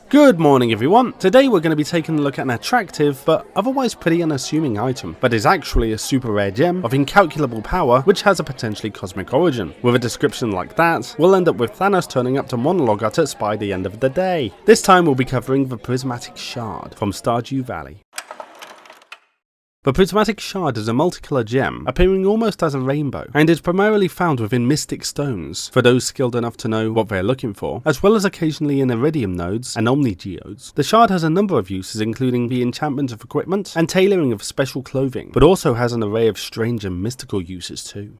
Good morning everyone. Today we're going to be taking a look at an attractive but otherwise pretty unassuming item, but is actually a super rare gem of incalculable power which has a potentially cosmic origin. With a description like that, we'll end up with Thanos turning up to monologue at us by the end of the day. This time we'll be covering the Prismatic Shard from Stardew Valley. The Prismatic Shard is a multicolour gem, appearing almost as a rainbow, and is primarily found within mystic stones, for those skilled enough to know what they're looking for, as well as occasionally in iridium nodes and omnigeodes. The shard has a number of uses, including the enchantment of equipment and tailoring of special clothing, but also has an array of strange and mystical uses too.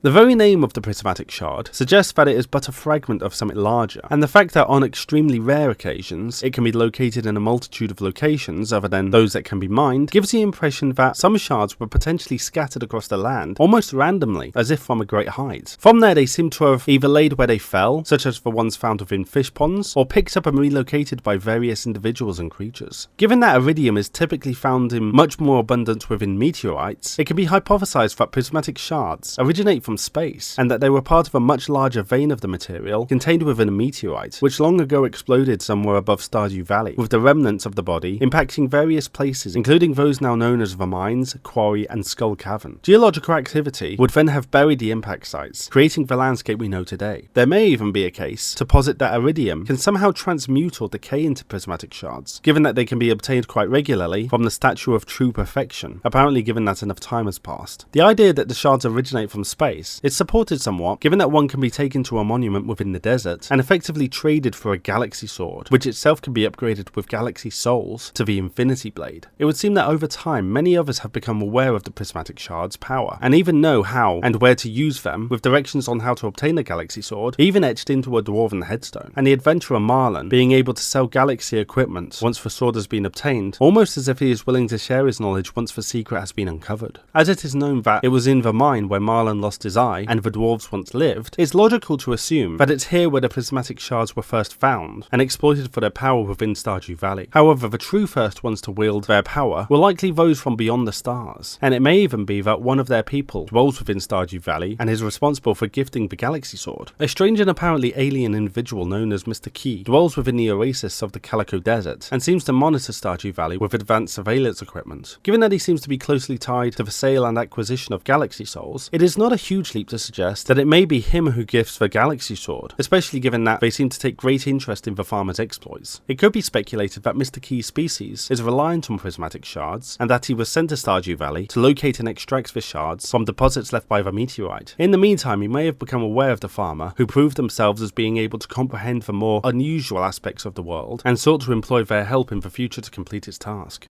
The very name of the Prismatic Shard suggests that it is but a fragment of something larger, and the fact that on extremely rare occasions it can be located in a multitude of locations other than those that can be mined gives the impression that some shards were potentially scattered across the land almost randomly, as if from a great height. From there they seem to have either laid where they fell, such as the ones found within fish ponds, or picked up and relocated by various individuals and creatures. Given that iridium is typically found in much more abundance within meteorites, it can be hypothesized that prismatic shards originate from space, and that they were part of a much larger vein of the material contained within a meteorite, which long ago exploded somewhere above Stardew Valley, with the remnants of the body impacting various places, including those now known as the mines, quarry, and skull cavern. Geological activity would then have buried the impact sites, creating the landscape we know today. There may even be a case to posit that iridium can somehow transmute or decay into prismatic shards, given that they can be obtained quite regularly from the Statue of True Perfection, apparently given that enough time has passed. The idea that the shards originate from space is supported somewhat, given that one can be taken to a monument within the desert and effectively traded for a galaxy sword, which itself can be upgraded with galaxy souls to the Infinity Blade. It would seem that over time many others have become aware of the prismatic shard's power, and even know how and where to use them, with directions on how to obtain the galaxy sword even etched into a dwarven headstone, and the adventurer Marlon being able to sell galaxy equipment once the sword has been obtained, almost as if he is willing to share his knowledge once the secret has been uncovered. As it is known that it was in the mine where Marlon lost his eye and the dwarves once lived, it's logical to assume that it's here where the prismatic shards were first found and exploited for their power within Stardew Valley. However, the true first ones to wield their power were likely those from beyond the stars, and it may even be that one of their people dwells within Stardew Valley and is responsible for gifting the galaxy sword. A strange and apparently alien individual known as Mr. Key dwells within the oasis of the Calico Desert and seems to monitor Stardew Valley with advanced surveillance equipment. Given that he seems to be closely tied to the sale and acquisition of galaxy souls, it is not a huge leap to suggest that it may be him who gifts the galaxy sword, especially given that they seem to take great interest in the farmer's exploits. It could be speculated that Mr. Key's species is reliant on prismatic shards, and that he was sent to Stardew Valley to locate and extract the shards from deposits left by the meteorite. In the meantime, he may have become aware of the farmer, who proved themselves as being able to comprehend the more unusual aspects of the world, and sought to employ their help in the future to complete its task.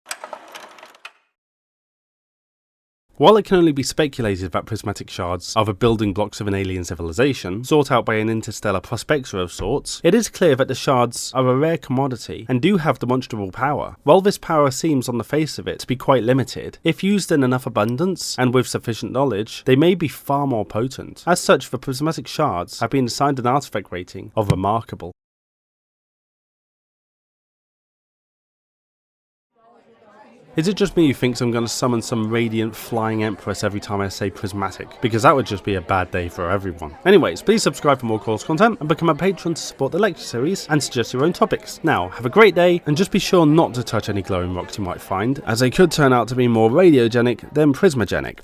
While it can only be speculated that prismatic shards are the building blocks of an alien civilization, sought out by an interstellar prospector of sorts, it is clear that the shards are a rare commodity and do have demonstrable power. While this power seems on the face of it to be quite limited, if used in enough abundance and with sufficient knowledge, they may be far more potent. As such, the prismatic shards have been assigned an artifact rating of remarkable. Is it just me who thinks I'm going to summon some radiant flying empress every time I say prismatic? Because that would just be a bad day for everyone. Anyways, please subscribe for more course content and become a patron to support the lecture series and suggest your own topics. Now, have a great day, and just be sure not to touch any glowing rocks you might find, as they could turn out to be more radiogenic than prismagenic.